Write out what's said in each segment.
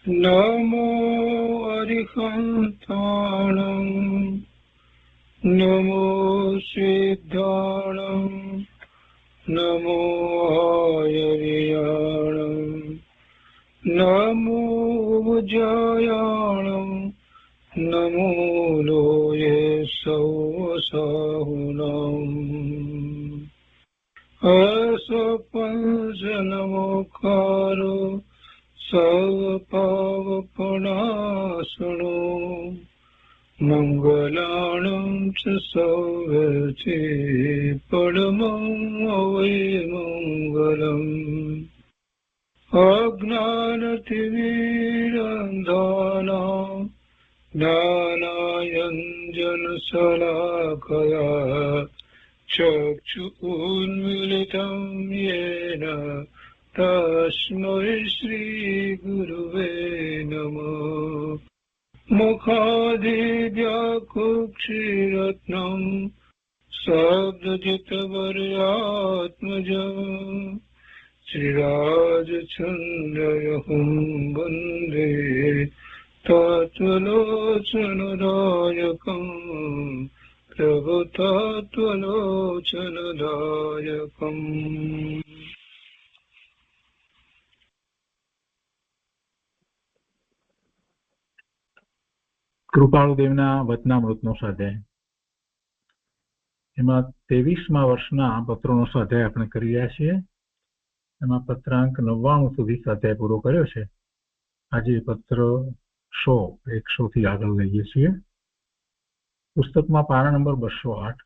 નમો અરિહંતાણં નમો સિદ્ધાણં નમો આયર્યાણં નમો ઉજ્જયાણં નમો લોયે સૌસાહુનમ અસપંસનમોકારો સર્વપાવપનાશનો મંગલાણં ચ સૌવર્તે પરમં અવૈમંગલમ અજ્ઞાનતિમિરંધાનાં જ્ઞાનાંજનશલાકયા ચક્ષુન્મીલિतं येन તસ્मै શ્રીગુરુવે નમઃ મુખાદિવ્યાકુક્ષિરત્નં શબ્દજિતવર્યાત્મજં શ્રીરાજચन्द्रयहुं વन्दે તત્વલોચનદાયકં પ્રભુતત્વલોચનદાયકં. કૃપાળુદેવના વચનામૃતનો સ્વાધ્યાય. એમાં 23મા વર્ષના પત્રોનો સ્વાધ્યાય આપણે કરી રહ્યા છીએ. એમાં પત્રાંક 99 સુધી સ્વાધ્યાય પૂરો કર્યો છે. આજે પત્ર 100 થી આગળ લઈએ છીએ. પુસ્તકમાં પાના નંબર 208,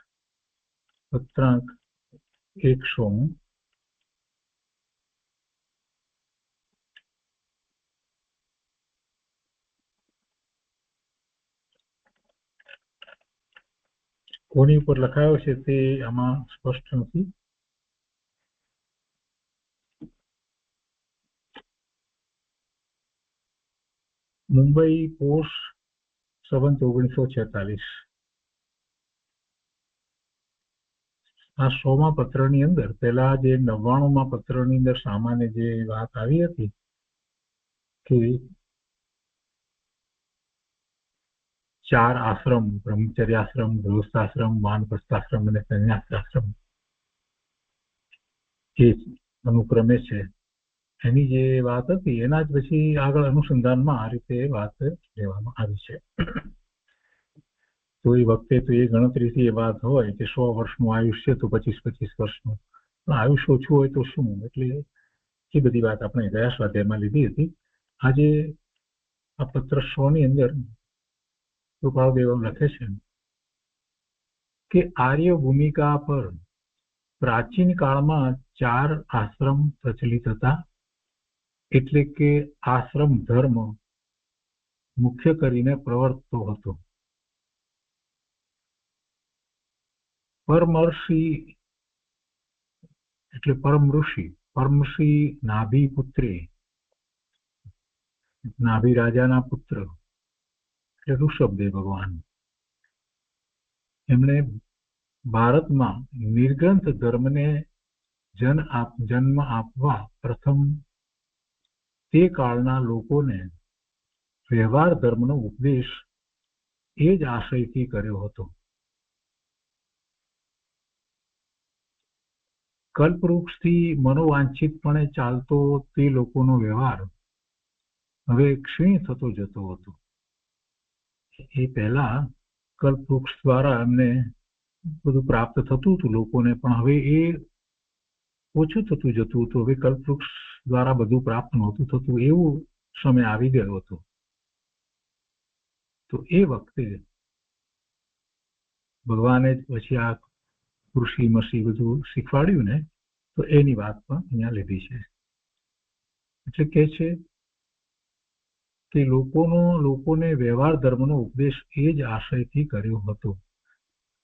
પત્રાંક 100. કોની ઉપર લખાયો છે તે આમાં સ્પષ્ટ નથી. મુંબઈ પોષ 1946. આ 100મા પત્રની અંદર પહેલા જે 99મા પત્રની અંદર સામાન્ય જે વાત આવી હતી કે 4 આશ્રમ, બ્રહ્મચર્યાશ્રમ, ગૃહસ્થાશ્રમ, વાનપ્રસ્થાશ્રમ અને સંન્યાસાશ્રમ જે અનુક્રમે છે, એની જે વાત હતી એના જ પછી આગળ અનુસંધાનમાં આ રીતે વાત લેવામાં આવી છે. તો એ વખતે તો એ ગણતરીથી એ વાત હોય કે 100 વર્ષનું આયુષ્ય તો 25-25 વર્ષનું, પણ આયુષ્ય ઓછું હોય તો શું, એટલે એ બધી વાત આપણે ગયા સ્વાધ્યાયમાં લીધી હતી. આજે આ પત્ર 100ની અંદર કૃપાળુદેવ લખે છે કે આર્ય ભૂમિકા પર પ્રાચીન કાળમાં 4 આશ્રમ પ્રચલિત હતા, એટલે કે આશ્રમ ધર્મ મુખ્ય કરીને પ્રવર્તતો હતો. પરમર્ષિ એટલે પરમર્ષિ નાભી પુત્રે, નાભી રાજાના પુત્ર એટલે ઋષભદેવ ભગવાન, એમણે ભારતમાં નિર્ગ્રંથ ધર્મને જન્મ આપવા પ્રથમ તે કાળના લોકોને વ્યવહાર ધર્મનો ઉપદેશ એ જ આશયથી કર્યો હતો. કલ્પવૃક્ષથી મનોવાંછિતપણે ચાલતો તે લોકોનો વ્યવહાર હવે ક્ષીણ થતો જતો હતો. એ પહેલા કલ્પવૃક્ષ દ્વારા એમને બધું પ્રાપ્ત થતું હતું લોકોને, પણ હવે એ ઓછું થતું જતું હતું. હવે કલ્પવૃક્ષ દ્વારા બધું પ્રાપ્ત નહોતું થતું, એવું સમય આવી ગયો હતો. તો એ વખતે ભગવાને પછી આ કૃષિ મસી બધું શીખવાડ્યું ને, તો એની વાત પણ અહીંયા લીધી છે. એટલે કે છે કે લોકોને વ્યવહાર ધર્મનો ઉપદેશ એ જ આશયથી કર્યો હતો.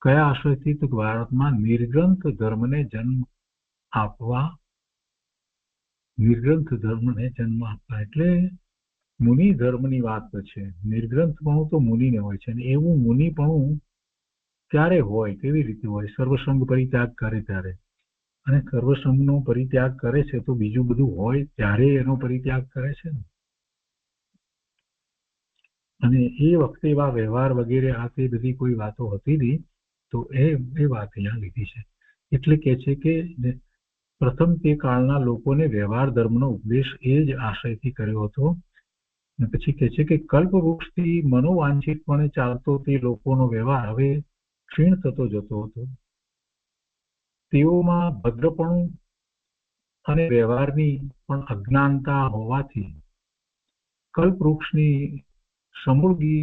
કયા આશયથી? તો ભારતમાં નિર્ગ્રંથ ધર્મને જન્મ આપવા એટલે મુનિ ધર્મની વાત છે. નિર્ગ્રંથપણું તો મુનિને હોય છે, અને એવું મુનિપણું ક્યારે હોય, કેવી રીતે હોય? સર્વસંગ પરિત્યાગ કરે ત્યારે. અને સર્વસંગનો પરિત્યાગ કરે છે તો બીજું બધું હોય ત્યારે એનો પરિત્યાગ કરે છે ને. અને એ વખતે એવા વ્યવહાર વગેરે આ તે બધી કોઈ વાતો હતી નહીં, તો એ વાત અહીંયા લીધી છે. એટલે કે છે કે પ્રથમ તે કાળના લોકોને વ્યવહાર ધર્મનો ઉપદેશ એ જ આશયથી કર્યો હતો. અને પછી કે છે કે કલ્પવૃક્ષથી મનોવાંછિતપણે ચાલતો તે લોકોનો વ્યવહાર હવે ક્ષીણ થતો જતો હતો. તેઓમાં ભદ્રપણું અને વ્યવહારની પણ અજ્ઞાનતા હોવાથી કલ્પવૃક્ષની સમૃદ્ધિ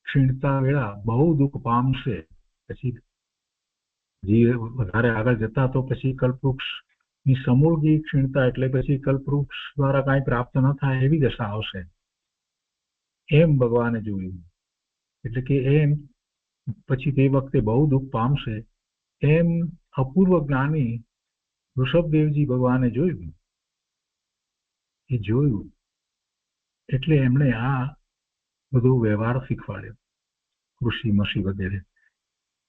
ક્ષીણતા વેળા બહુ દુઃખ પામશે. પછી જે વધારે આગળ જતા તો પછી કલ્પવૃક્ષની સમૃદ્ધિ ક્ષીણતા એટલે પછી કલ્પવૃક્ષ દ્વારા કાંઈ પ્રાપ્ત ન થાય એવી દશા આવશે, એમ ભગવાને જોયું. એટલે કે એમ પછી તે વખતે બહુ દુઃખ પામશે એમ અપૂર્વ જ્ઞાની ઋષભદેવજી ભગવાને જોયું. એ જોયું એટલે એમણે આ બધો વ્યવહાર શીખવાડ્યો, ઋષિ મશી વગેરે.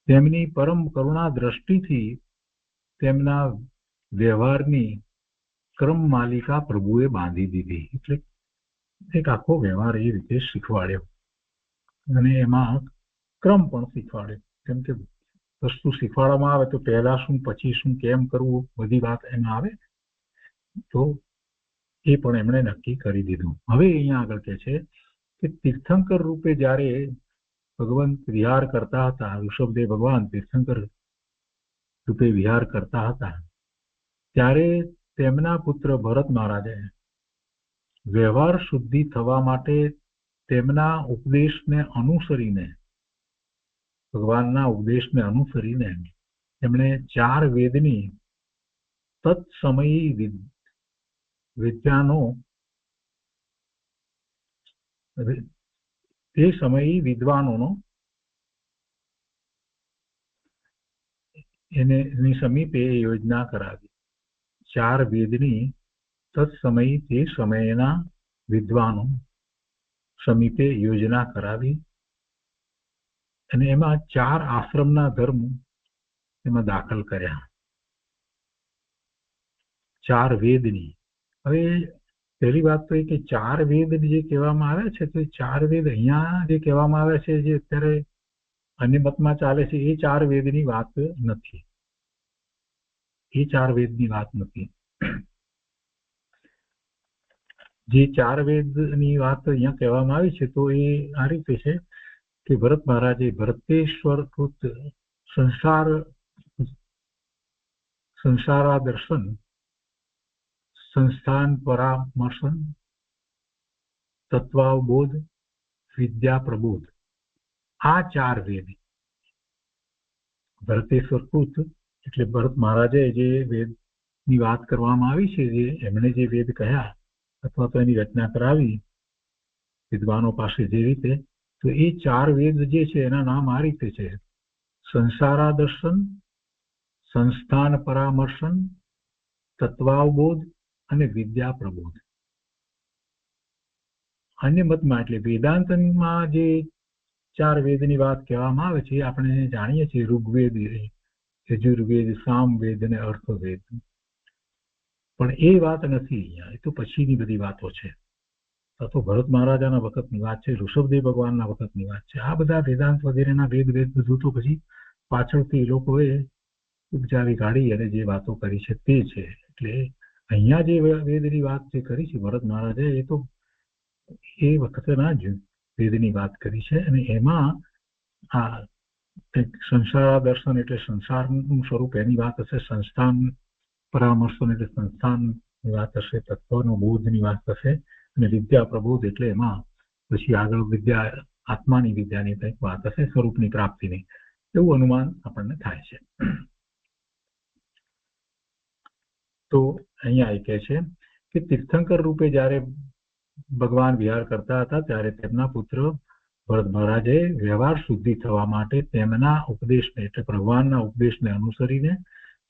તેમની પરમ કરુણા દ્રષ્ટિથી તેમના વ્યવહારની ક્રમ માલિકા પ્રભુએ બાંધી દીધી. એટલે એક આખો વ્યવહાર એ રીતે શીખવાડ્યો અને એમાં ક્રમ પણ શીખવાડ્યો. કેમ કે વસ્તુ શીખવાડવામાં આવે તો પહેલા શું પછી શું કેમ કરવું બધી વાત એમાં આવે, તો એ પણ એમણે નક્કી કરી દીધું. હવે અહીંયા આગળ કહે છે કે તીર્થંકર રૂપે જ્યારે ભગવંત વિહાર કરતા હતા, ઋષભદેવ ભગવાન તીર્થંકર રૂપે વિહાર કરતા હતા, ત્યારે તેમના પુત્ર ભરત મહારાજે વ્યવહાર શુદ્ધિ થવા માટે તેમના ઉપદેશને અનુસરીને, ભગવાનના ઉપદેશને અનુસરીને એમણે 4 વેદની તત્સમયી વિદ્યાનો તે સમયી વિદ્વાનોનો એની સમીપે યોજના કરાવી. 4 વેદની તત્સમયી તે સમયના વિદ્વાનો સમીપે યોજના કરાવી અને એમાં 4 આશ્રમના ધર્મ એમાં દાખલ કર્યા. 4 વેદની. હવે પહેલી વાત તો એ કે 4 વેદ જે કહેવામાં આવે છે, તો એ 4 વેદ અહીંયા જે કહેવામાં આવે છે, જે અત્યારે અન્ય મતમાં ચાલે છે, એ 4 વેદની વાત નથી. એ 4 વેદની વાત નથી. જે 4 વેદની વાત અહીંયા કહેવામાં આવી છે, તો એ આ રીતે છે કે ભરત મહારાજે ભરતેશ્વર કૃત સંસારા દર્શન, સંસ્થાન પરામર્શન, તત્વાવબોધ, વિદ્યા પ્રબોધ, આ 4 વેદ. ભરતેશ્વર કૃત એટલે ભરત મહારાજે જે વેદની વાત કરવામાં આવી છે, જે એમણે જે વેદ કહ્યા અથવા તો એની રચના કરાવી વિદ્વાનો પાસે જે રીતે, તો એ 4 વેદ જે છે એના નામ આ રીતે છે: સંસારા દર્શન, સંસ્થાન પરામર્શન, તત્વાવબોધ અને વિદ્યા પ્રબોધ. અન્ય મતમાં એટલે વેદાંતમાં જે 4 વેદની વાત કહેવામાં આવે છે, આપણે જાણીએ છીએ ઋગ્વેદ, યજુર્વેદ, સામવેદ અને અર્થવેદ. પણ એ વાત નથી અહીંયા, એ તો પછીની બધી વાતો છે. આ તો ભરત મહારાજાના વખતની વાત છે, ઋષભદેવ ભગવાનના વખતની વાત છે. આ બધા વેદાંત વગેરેના વેદ બધું તો પછી પાછળથી એ લોકોએ ઉપજાવી કાઢી અને જે વાતો કરી છે તે છે. એટલે અહીંયા જે વેદની વાત જે કરી છે ભરત મહારાજે, એ તો એ વખતના જ વેદની વાત કરી છે. અને એમાં આ સંસાર દર્શન એટલે સંસારનું સ્વરૂપ એની વાત હશે, સંસ્થાન પરામર્શન એટલે સંસ્થાનની વાત હશે, તત્વનો બોધની વાત હશે, અને વિદ્યા પ્રબોધ એટલે એમાં પછી આગળ વિદ્યા, આત્માની વિદ્યાની કંઈક વાત હશે, સ્વરૂપની પ્રાપ્તિની, એવું અનુમાન આપણને થાય છે. તો અહીંયા એ કહે છે કે તીર્થંકર રૂપે જ્યારે ભગવાન વિહાર કરતા હતા, ત્યારે તેમના પુત્ર ભરત મહારાજે વ્યવહાર શુદ્ધિ થવા માટે તેમના ઉપદેશને એટલે ભગવાનના ઉપદેશને અનુસરીને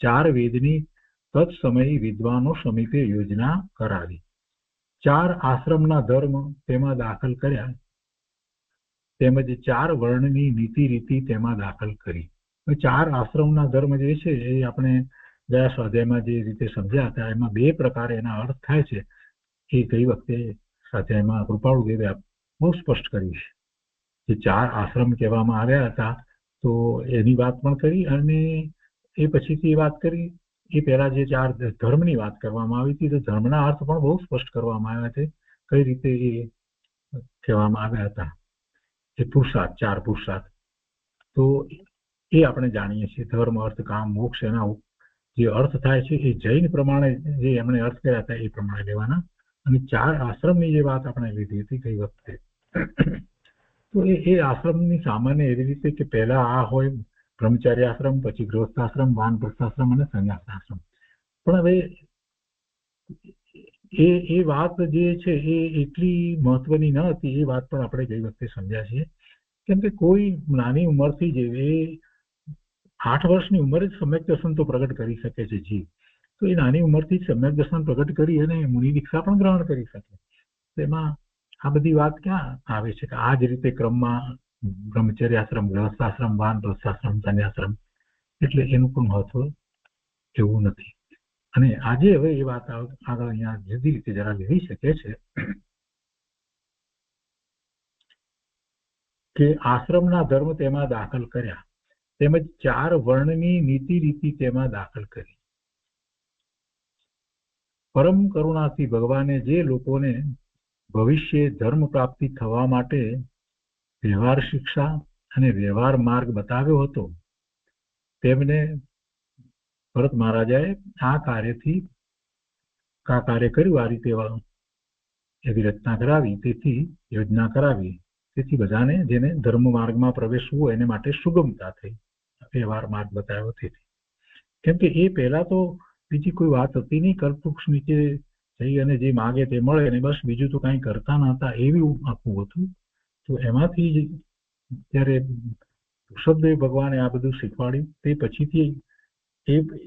4 વેદની તત્સમયી વિદ્વાનો સમીપે યોજના કરાવી. 4 આશ્રમના ધર્મ તેમાં દાખલ કર્યા, તેમજ 4 વર્ણની નીતિ રીતિ તેમાં દાખલ કરી. 4 આશ્રમના ધર્મ જે છે એ આપણે ગયા સ્વાધ્યાયમાં જે રીતે સમજ્યા હતા, એમાં 2 પ્રકારે એના અર્થ થાય છે. એ ગઈ વખતે સ્વાધ્યાયમાં કૃપાળુ દેવે બહુ સ્પષ્ટ કર્યું છે. જે 4 આશ્રમ કહેવામાં આવ્યા હતા તો એની વાત પણ કરી, અને એ પછીથી વાત કરી. એ પહેલા જે 4 ધર્મની વાત કરવામાં આવી હતી, તો ધર્મના અર્થ પણ બહુ સ્પષ્ટ કરવામાં આવ્યા છે, કઈ રીતે એ કહેવામાં આવ્યા હતા. એ પુરુષાર્થ, 4 પુરુષાર્થ તો એ આપણે જાણીએ છીએ. ધર્મ, અર્થ, કામ, મોક્ષ, એના જે અર્થ થાય છે એ જૈન પ્રમાણે જે એમણે અર્થ કર્યા હતા એ પ્રમાણે લેવાના. અને 4 આશ્રમની જે વાત આપણે લીધી હતી ગઈ વખતે, તો એ આશ્રમની સામાન્ય એવી રીતે કે પહેલા આ હોય બ્રહ્મચાર્ય આશ્રમ, પછી ગૃહસ્થાશ્રમ, વાનપ્રસ્થાશ્રમ અને સંન્યાસાશ્રમ. પણ હવે એ વાત જે છે એ એટલી મહત્વની ન હતી. એ વાત પણ આપણે ગઈ વખતે સમજ્યા છીએ. કેમ કે કોઈ નાની ઉંમરથી જ એ 8 વર્ષની ઉંમરે જ સમ્યક દર્શન તો પ્રગટ કરી શકે છે જીવ. તો એ નાની ઉંમરથી જ સમ્યક દર્શન પ્રગટ કરી અને મુનિ દીક્ષા પણ ગ્રહણ કરી શકે. તેમાં આ બધી વાત ક્યાં આવે છે કે આ જ રીતે ક્રમમાં બ્રહ્મચર્યાશ્રમ, ગૃહસ્થાશ્રમ, વાનપ્રસ્થાશ્રમ, સંન્યાસાશ્રમ, એટલે એનું પણ મહત્વ એવું નથી. અને આજે હવે એ વાત આગળ અહીંયા જુદી રીતે જરા લીધી શકે છે કે આશ્રમના ધર્મ તેમાં દાખલ કર્યા, તેમજ 4 વર્ણની નીતિ રીતિ તેમાં દાખલ કરી. પરમ કરુણાથી ભગવાને જે લોકોને ભવિષ્ય ધર્મ પ્રાપ્તિ થવા માટે વ્યવહાર શિક્ષા અને વ્યવહાર માર્ગ બતાવ્યો હતો, તેમને ભરત મહારાજાએ આ કાર્ય કર્યું. આ રીતે એવી રચના કરાવી, તેથી યોજના કરાવી. તેથી બધાને જેને ધર્મ માર્ગમાં પ્રવેશવું એને માટે સુગમતા થઈ. વ્યવહાર માર્ગ બતાવ્યો તેથી. કેમ કે એ પહેલા તો બીજી કોઈ વાત હતી નહીં. કલ્પવૃક્ષ નીચે જઈ અને જે માગે તે મળે અને બસ, બીજું તો કાંઈ કરતા નહોતા, એવું આખું હતું. તો એમાંથી જ્યારે ઋષભદેવ ભગવાને આ બધું શીખવાડ્યું, તે પછીથી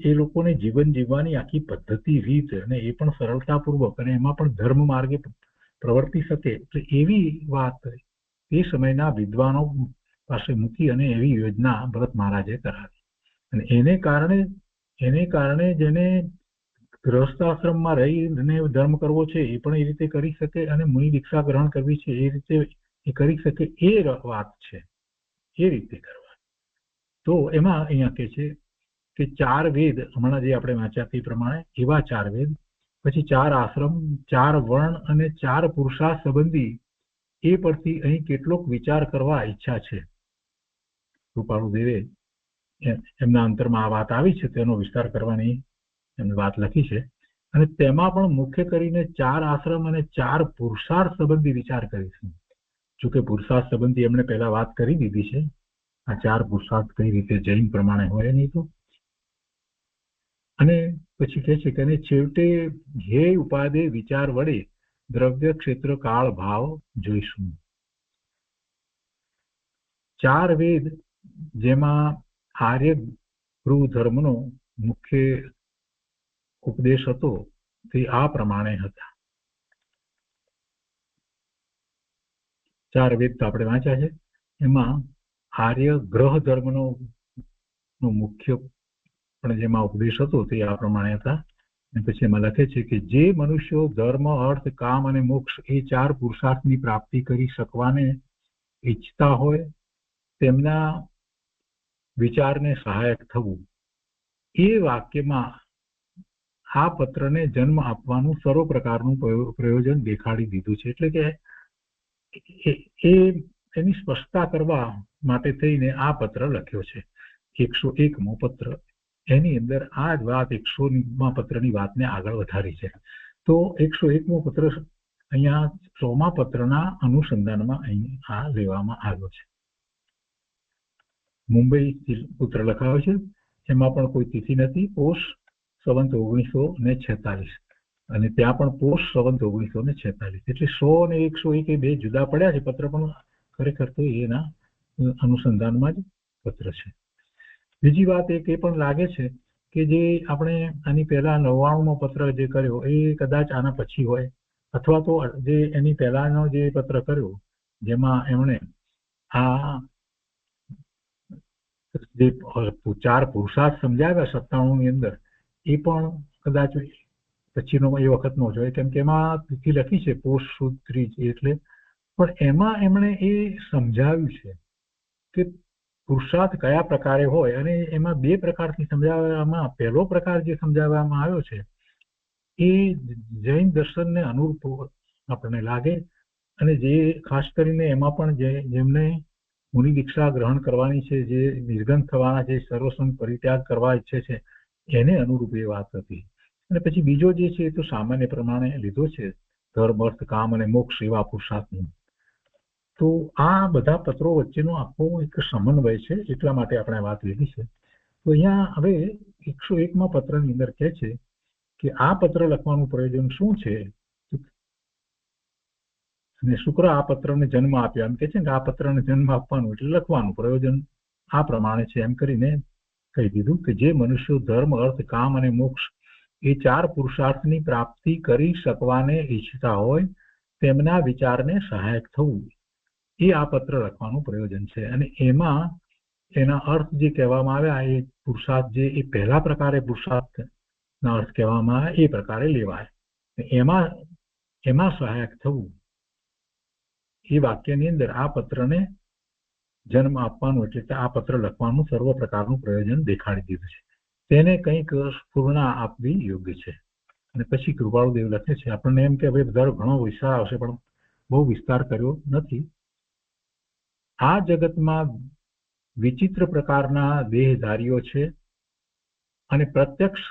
એ લોકોને જીવન જીવવાની આખી પદ્ધતિ, રીત, અને એ પણ સરળતાપૂર્વક, અને એમાં પણ ધર્મ માર્ગે પ્રવર્તી શકે, તો એવી વાત એ સમયના વિદ્વાનો પાસે મૂકી અને એવી યોજના ભરત મહારાજે કરાવી. અને એને કારણે જેને ગૃહસ્થાશ્રમમાં રહીને ધર્મ કરવો છે એ પણ એ રીતે કરી શકે, અને મુનિ દીક્ષા ગ્રહણ કરવી છે એ રીતે એ કરી શકે. એ વાત છે, એ રીતે કરવા. તો એમાં અહીંયા કે છે કે 4 વેદ, હમણાં જે આપણે વાંચ્યા તે પ્રમાણે એવા 4 વેદ, પછી 4 આશ્રમ, 4 વર્ણ અને 4 પુરુષાર્થ સંબંધી એ પરથી અહીં કેટલોક વિચાર કરવા ઈચ્છા છે. કૃપાળુ દેવે એમના અંતરમાં આ વાત આવી છે, તેનો વિસ્તાર કરવાની એમની વાત લખી છે. અને તેમાં પણ મુખ્ય કરીને 4 આશ્રમ અને 4 પુરુષાર્થ સંબંધી વિચાર કરીશું. જોકે પુરુષાર્થ સંબંધી એમણે પહેલા વાત કરી દીધી છે. આ 4 પુરુષાર્થ કઈ રીતે જૈન પ્રમાણે હોય નહીં તો. અને પછી કહે છે કે છેવટે ધ્યેય ઉપાદે વિચાર વડે દ્રવ્ય, ક્ષેત્ર, કાળ, ભાવ જોઈશું. 4 વેદ, જેમાં આર્ય ગૃહ ધર્મનો મુખ્ય ઉપદેશ હતો, તે આ પ્રમાણે હતા. 4 વેદ તો આપણે વાંચ્યા છે. એમાં આર્ય ગ્રહ ધર્મનો મુખ્ય પણ જેમાં ઉપદેશ હતો તે આ પ્રમાણે હતા. અને પછી એમાં લખે છે કે જે મનુષ્યો ધર્મ, અર્થ, કામ અને મોક્ષ એ 4 પુરુષાર્થની પ્રાપ્તિ કરી શકવાને ઈચ્છતા હોય, તેમના વિચારને સહાયક થવું. એ વાક્યમાં આ પત્રને જન્મ આપવાનું સર્વ પ્રકારનું પ્રયોજન દેખાડી દીધું છે. એટલે કે એની સ્પષ્ટતા કરવા માટે થઈને આ પત્ર લખ્યો છે. 101મો પત્ર, એની અંદર આ જ વાત 100મા પત્રની વાતને આગળ વધારી છે. તો 101મો પત્ર અહીંયા 100મા પત્રના અનુસંધાનમાં અહીં આ લેવામાં આવ્યો છે. મુંબઈ પુત્ર લખાયો છે. એમાં પણ કોઈ તિથિ નથી. પોષ સંવંત 1946, અને ત્યાં પણ પોષ સંવંત 1946. એટલે 100 અને 101 એ બે જુદા પડ્યા છે પત્ર, પણ ખરેખર તો એના અનુસંધાનમાં જ પત્ર છે. બીજી વાત એ પણ લાગે છે કે જે આપણે આની પહેલા 99મો પત્ર જે કર્યો એ કદાચ આના પછી હોય, અથવા તો જે એની પહેલાનો જે પત્ર કર્યો જેમાં એમણે આ જે 4 પુરુષાર્થ સમજાવ્યા 97ની અંદર, એ પણ કદાચ પછીનો એ વખતનો જોઈએ. કેમ કે એમાં તિથિ લખી છે પોષ સુદ 3, એટલે પણ એમાં એમણે એ સમજાવ્યું છે કે પુરુષાર્થ કયા પ્રકારે હોય, અને એમાં બે પ્રકારથી સમજાવવામાં, પહેલો પ્રકાર જે સમજાવવામાં આવ્યો છે એ જૈન દર્શનને અનુરૂપ આપણને લાગે, અને જે ખાસ કરીને એમાં પણ જેમને મુનિ દીક્ષા ગ્રહણ કરવાની છે, જે નિર્ગંધ થવાના છે, સર્વસંગ પરિત્યાગ કરવા ઈચ્છે છે, એને અનુરૂપ એ વાત હતી. અને પછી બીજો જે છે એ તો સામાન્ય પ્રમાણે લીધો છે, ધર્મ અર્થ કામ અને મોક્ષ એવા પુરુષાર્થનું. તો આ બધા પત્રો વચ્ચેનો આખો એક સમન્વય છે, એટલા માટે આપણે વાત લીધી છે. તો અહીંયા હવે 101માં પત્રની અંદર કહે છે કે આ પત્ર લખવાનું પ્રયોજન શું છે, અને શુક્ર આ પત્રને જન્મ આપ્યો. એમ કે છે કે આ પત્રને જન્મ આપવાનું એટલે લખવાનું પ્રયોજન આ પ્રમાણે છે, એમ કરીને કહી દીધું કે જે મનુષ્યો ધર્મ અર્થ કામ અને મોક્ષ એ 4 પુરુષાર્થની પ્રાપ્તિ કરી શકવાને ઈચ્છતા હોય તેમના વિચારને સહાયક થવું એ આ પત્ર લખવાનું પ્રયોજન છે. અને એમાં એના અર્થ જે કહેવામાં આવ્યા એ પુરુષાર્થ જે એ પહેલા પ્રકારે પુરુષાર્થના અર્થ કહેવામાં આવે એ પ્રકારે લેવાય. એમાં સહાયક થવું એ વાક્યની અંદર આ પત્રને જન્મ આપવાનું એટલે આ પત્ર લખવાનું સર્વ પ્રકારનું પ્રયોજન દેખાડી દીધું છે. તેને કંઈક સ્ફૂર્ણા આપવી યોગ્ય છે. અને પછી કૃપાળુદેવ લખે છે, આપણને એમ કે હવે દર ઘણો વિસ્તાર આવશે, પણ બહુ વિસ્તાર કર્યો નથી. આ જગતમાં વિચિત્ર પ્રકારના દેહધારીઓ છે, અને પ્રત્યક્ષ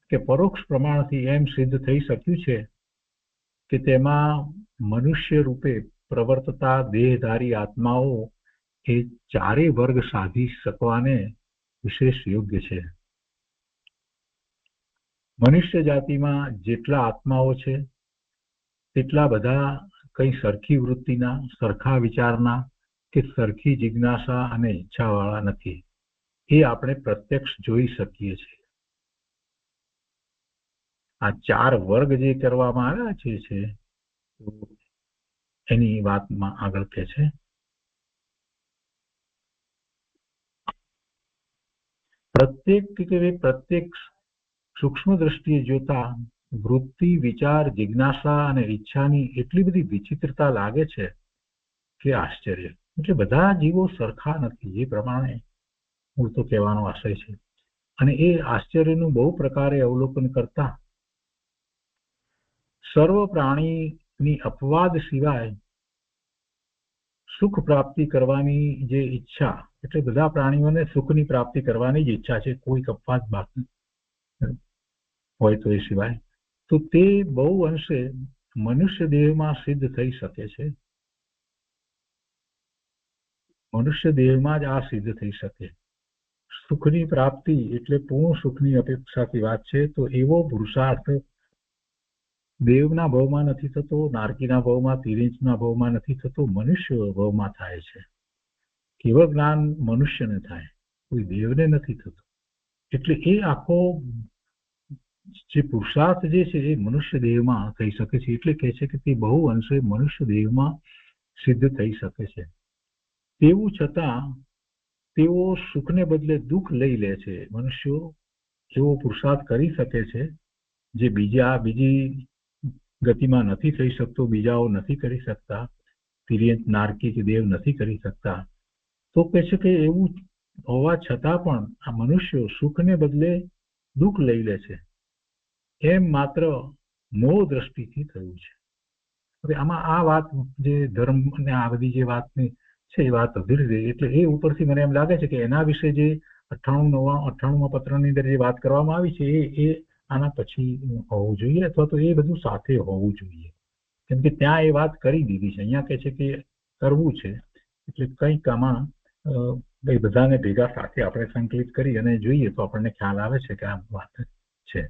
કે પરોક્ષ પ્રમાણથી એમ સિદ્ધ થઈ શક્યું છે કે તેમાં મનુષ્ય રૂપે પ્રવર્તતા દેહધારી આત્માઓ એ 4 વર્ગ સાધી શકવાને વિશેષ યોગ્ય છે. મનુષ્ય જાતિમાં જેટલા આત્માઓ છે તેટલા બધા કઈ સરખી વૃત્તિના, સરખા વિચારના કે સરખી જિજ્ઞાસા અને ઈચ્છાવાળા નથી. એ આપણે પ્રત્યક્ષ જોઈ શકીએ છીએ. આ 4 વર્ગ જે કરવામાં આવ્યા છે એની વાતમાં આગળ કહે છે, પ્રત્યેક સૂક્ષ્મ દ્રષ્ટિએ જોતા વૃત્તિ, વિચાર, જિજ્ઞાસા અને ઈચ્છાની એટલી બધી વિચિત્રતા લાગે છે કે આશ્ચર્ય. એટલે બધા જીવો સરખા નથી, એ પ્રમાણે મૂળ તો કહેવાનો આશય છે. અને એ આશ્ચર્યનું બહુ પ્રકારે અવલોકન કરતા સર્વ પ્રાણીની અપવાદ સિવાય સુખ પ્રાપ્તિ કરવાની જે ઈચ્છા, એટલે બધા પ્રાણીઓને સુખની પ્રાપ્તિ કરવાની જ ઈચ્છા છે, કોઈ અપવાદ બાકી હોય તો એ સિવાય, તો તે બહુ અંશે મનુષ્ય દેહમાં સિદ્ધ થઈ શકે છે. મનુષ્ય દેહમાં જ આ સિદ્ધ થઈ શકે. સુખની પ્રાપ્તિ એટલે પૂર્ણ સુખની અપેક્ષાથી વાત છે. તો એવો પુરુષાર્થ દેવના ભાવમાં નથી થતો, નારકીના ભાવમાં, તિર્યંચના ભાવમાં નથી થતો, મનુષ્ય ભાવમાં થાય છે. કેવળ જ્ઞાન મનુષ્યને થાય, કોઈ દેવને નથી થતું. એટલે એ આખો જે પુરુષાર્થ જે છે એ મનુષ્ય દેહમાં થઈ શકે છે. એટલે કહે છે કે તે બહુ અંશે મનુષ્ય દેહમાં સિદ્ધ થઈ શકે છે. તેવું છતાં તેઓ સુખને બદલે દુઃખ લઈ લે છે. મનુષ્યો એવો પુરુષાર્થ કરી શકે છે જે બીજી ગતિમાં નથી થઈ શકતો, બીજાઓ નથી કરી શકતા, તિર્યંચ, નારકી કે દેવ નથી કરી શકતા. તો કહે છે કે એવું હોવા છતાં પણ આ મનુષ્યો સુખને બદલે દુઃખ લઈ લે છે, એમ માત્ર મોહ દ્રષ્ટિથી થયું છે. હવે આમાં આ વાત જે ધર્મ અને આ બધી જે વાતની છે એ વાત અધૂરી રહી. એટલે એ ઉપરથી મને એમ લાગે છે કે એના વિશે જે 98મા પત્રની અંદર જે વાત કરવામાં આવી છે એ આના પછી હોવું જોઈએ, અથવા તો એ બધું સાથે હોવું જોઈએ. કેમ કે ત્યાં એ વાત કરી દીધી છે. અહીંયા કહે છે કે કરવું છે, એટલે કંઈક આમાં બધાને ભેગા સાથે આપણે સંકલિત કરી અને જોઈએ તો આપણને ખ્યાલ આવે છે કે આ વાત છે.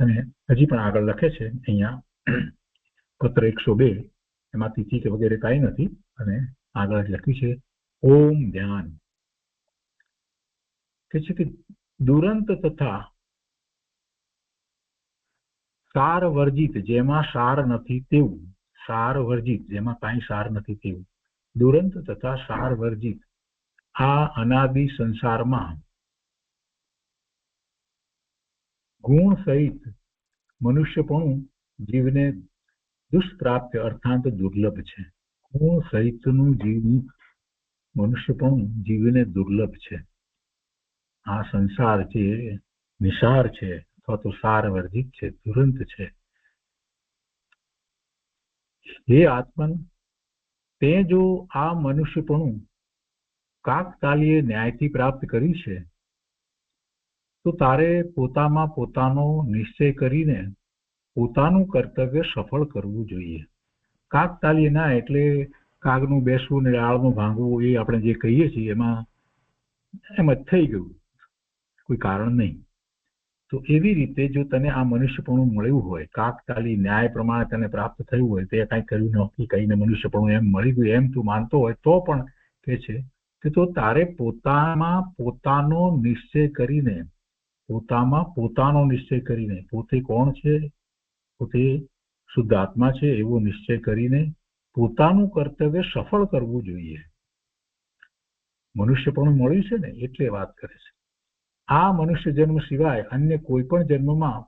અને હજી પણ આગળ લખે છે અહીંયા પત્ર 102, એમાં તિથિ કે વગેરે કાંઈ નથી, અને આગળ લખ્યું છે ઓમ ધ્યાન. કે છે કે દુરંત તથા સાર વર્જિત, જેમાં સાર નથી તેવું, સાર વર્જિત જેમાં કાંઈ સાર નથી તેવું, દુરંત તથા સાર વર્જિત આ અનાદિ સંસારમાં ગુણ સહિત મનુષ્યપણું જીવને દુષ્પ્રાપ્ય અર્થાત દુર્લભ છે. ગુણ સહિતનું મનુષ્ય પણ જીવને દુર્લભ છે. આ સંસાર જે નિસાર છે અથવા તો સાર વર્જિત છે, તુરંત છે. હે આત્મન, તે જો આ મનુષ્યપણું કાકતાલીય ન્યાયથી પ્રાપ્ત કરી છે, તો તારે પોતામાં પોતાનો નિશ્ચય કરીને પોતાનું કર્તવ્ય સફળ કરવું જોઈએ. કાકતાલીય ના એટલે કાગનું બેસવું ને ડાળનું ભાંગવું, એ આપણે જે કહીએ છીએ એમાં એમ જ થઈ ગયું, કોઈ કારણ નહીં. તો એવી રીતે જો તને આ મનુષ્યપણું મળ્યું હોય, કાકતાલી ન્યાય પ્રમાણે તને પ્રાપ્ત થયું હોય, તે કાંઈ કર્યું નથી, કહીને મનુષ્યપણું એમ મળી ગયું એમ તું માનતો હોય, તો પણ કે છે કે તો તારે પોતામાં પોતાનો નિશ્ચય કરીને, પોતે કોણ છે, પોતે શુદ્ધ આત્મા છે એવો નિશ્ચય કરીને પોતાનું કર્તવ્ય સફળ કરવું જોઈએ. મનુષ્યપણું મળ્યું છે ને એટલે વાત કરે છે. આ મનુષ્ય જન્મ સિવાય અન્ય કોઈ પણ જન્મમાં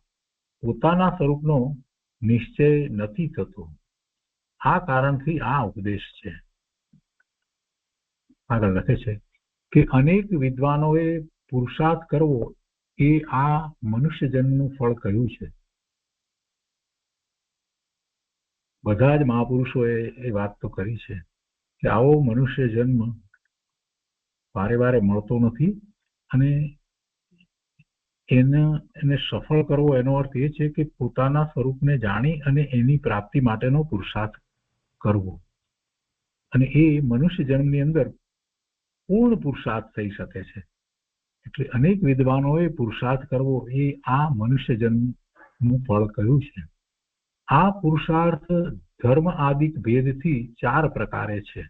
પોતાના સ્વરૂપનો નિશ્ચય નથી થતો. આ કારણથી આ ઉપદેશ છે. આગળ લખે છે કે અનેક વિદ્વાનોએ પુરુષાર્થ કરવો એ આ મનુષ્ય જન્મનું ફળ કહ્યું છે. બધા જ મહાપુરુષોએ એ વાત તો કરી છે કે આવો મનુષ્ય જન્મ વારે વારે મળતો નથી, અને એને સફળ કરવો એનો અર્થ એ છે કે પોતાના સ્વરૂપને જાણી અને એની પ્રાપ્તિ માટેનો પુરુષાર્થ કરવો. અને એ મનુષ્ય જન્મની અંદર પૂર્ણ પુરુષાર્થ થઈ શકે છે. એટલે અનેક વિદ્વાનોએ પુરુષાર્થ કરવો એ આ મનુષ્ય જન્મનું ફળ કહ્યું છે. આ પુરુષાર્થ ધર્મ આદિક ભેદથી 4 પ્રકારે છે.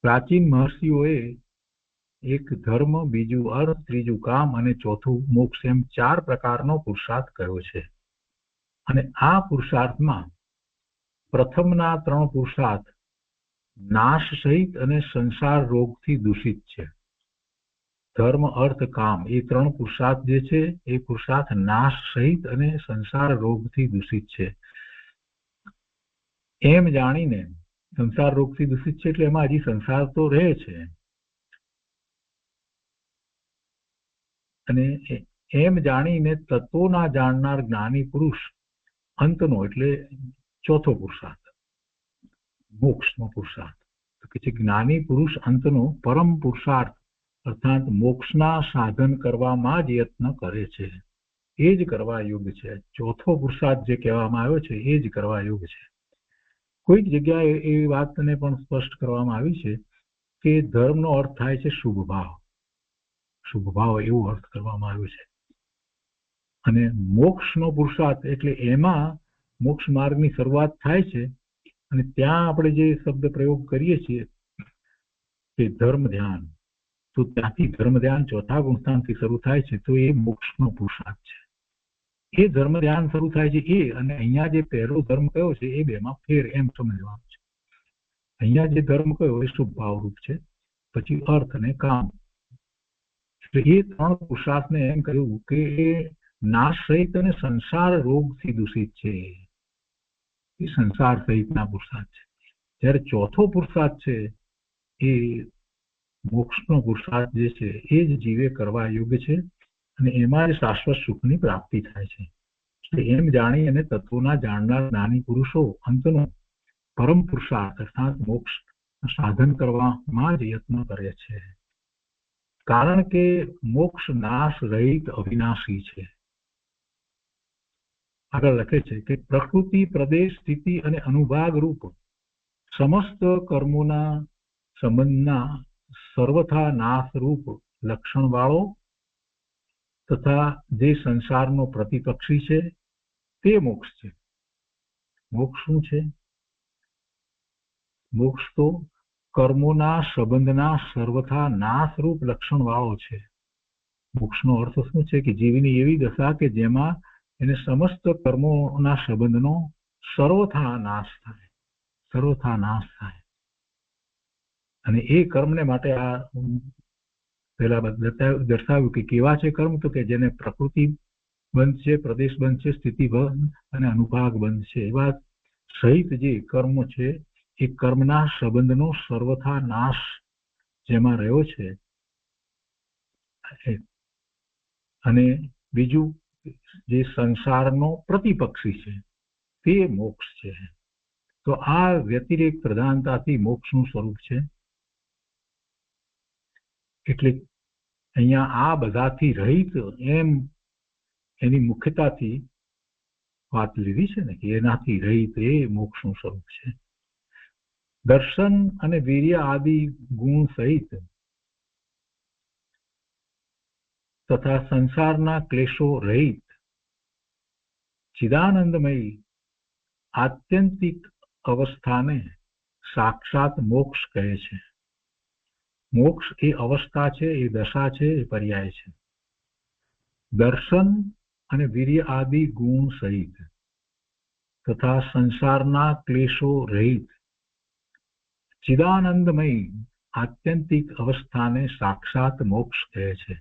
પ્રાચીન મહર્ષિઓએ એક ધર્મ, બીજું અર્થ, ત્રીજું કામ અને ચોથું મોક્ષ એમ 4 પ્રકારનો પુરુષાર્થ કહ્યો છે. અને આ પુરુષાર્થમાં પ્રથમના 3 પુરુષાર્થ નાશ સહિત અને સંસાર રોગથી દૂષિત છે. ધર્મ, અર્થ, કામ એ 3 પુરુષાર્થ જે છે એ પુરુષાર્થ નાશ સહિત અને સંસાર રોગથી દૂષિત છે. એમ જાણીને સંસાર રોગથી દૂષિત છે એટલે એમાં હજી સંસાર તો રહે છે. અને એમ જાણીને તત્વોના જાણનાર જ્ઞાની પુરુષ અંતનો એટલે ચોથો પુરુષાર્થ મોક્ષનો પુરુષાર્થ કે છે જ્ઞાની પુરુષ અંતનો પરમ પુરુષાર્થ અર્થાત મોક્ષના સાધન કરવામાં જ યત્ન કરે છે. એ જ કરવા યોગ્ય છે. ચોથો પુરુષાર્થ જે કહેવામાં આવ્યો છે એ જ કરવા યોગ્ય છે. કોઈક જગ્યાએ એ વાતને પણ સ્પષ્ટ કરવામાં આવી છે કે ધર્મનો અર્થ થાય છે શુભ ભાવ. શુભ ભાવ એવો અર્થ કરવામાં આવ્યો છે. અને મોક્ષનો પુરુષાર્થ એટલે એમાં મોક્ષ માર્ગની શરૂઆત થાય છે, અને ત્યાં આપણે જે શબ્દ પ્રયોગ કરીએ છીએ કે ધર્મ ધ્યાન, તો ત્યાંથી ધર્મ ધ્યાન ચોથા ગુણસ્થાનથી શરૂ થાય છે, તો એ મોક્ષનો પુરુષાર્થ છે. એ ધર્મ ધ્યાન શરૂ થાય છે એ, અને અહીંયા જે પહેલો ધર્મ કયો છે એ બેમાં ફેર એમ સમજવાનું છે. અહીંયા જે ધર્મ કયો એ શુભ ભાવરૂપ છે, પછી અર્થ અને કામ. એટલે એ 3 પુરુષાર્થને એમ કહ્યું કે એ નાશ સહિત અને સંસાર રોગથી દૂષિત છે. એ સંસાર સહિતના પુરુષાર્થ છે. જ્યારે ચોથો પુરુષાર્થ છે એ મોક્ષનો પુરુષાર્થ જે છે એ જ જીવે કરવા યોગ્ય છે, અને એમાં જ શાશ્વત સુખની પ્રાપ્તિ થાય છે. એટલે એમ જાણી અને તત્વોના જાણનાર જ્ઞાની પુરુષો અંતનો પરમ પુરુષાર્થ અર્થાત મોક્ષ સાધન કરવામાં જ યત્ન કરે છે. કારણ કે મોક્ષ નાશ રહિત અવિનાશી છે. આગળ લખે છે કે પ્રકૃતિ, પ્રદેશ, સ્થિતિ અને અનુભાગ રૂપ સમસ્ત કર્મોના સંબંધના સર્વથા નાશ રૂપ લક્ષણ વાળો તથા જે સંસારનો પ્રતિપક્ષી છે તે મોક્ષ છે. મોક્ષ શું છે? મોક્ષ તો કર્મોના સંબંધના સર્વથા નાશરૂપ લક્ષણ વાળો છે. મોક્ષનો અર્થ શું છે કે જીવની એવી દશા કે જેમાં એને સમસ્ત કર્મોના સંબંધનો સર્વથા નાશ થાય, સર્વથા નાશ થાય. અને એ કર્મને માટે આ પહેલા દર્શાવ્યું કે કેવા છે કર્મ, તો કે જેને પ્રકૃતિ બંધ છે, પ્રદેશ બંધ છે, સ્થિતિ બંધ અને અનુભાગ બંધ છે. એવા સહિત જે કર્મ છે એ કર્મના સંબંધનો સર્વથા નાશ જેમાં રહ્યો છે. અને બીજું જે સંસારનો પ્રતિપક્ષી છે તે મોક્ષ છે. તો આ વ્યતિરેક પ્રધાનતાથી મોક્ષનું સ્વરૂપ છે. એટલે અહીંયા આ બધાથી રહિત એમ એની મુખ્યતાથી વાત લીધી છે ને કે એનાથી રહિત એ મોક્ષનું સ્વરૂપ છે. દર્શન અને વીર્ય આદિ ગુણ સહિત તથા સંસારના ક્લેશો રહિત ચિદાનંદમય આત્યંતિક અવસ્થાને સાક્ષાત મોક્ષ કહે છે. મોક્ષ એ અવસ્થા છે, એ દશા છે, એ પર્યાય છે. દર્શન અને વીર્ય આદિ ગુણ સહિત તથા સંસારના ક્લેશો રહિત ચિદાનંદમય આત્યંતિક અવસ્થાને સાક્ષાત મોક્ષ કહે છે.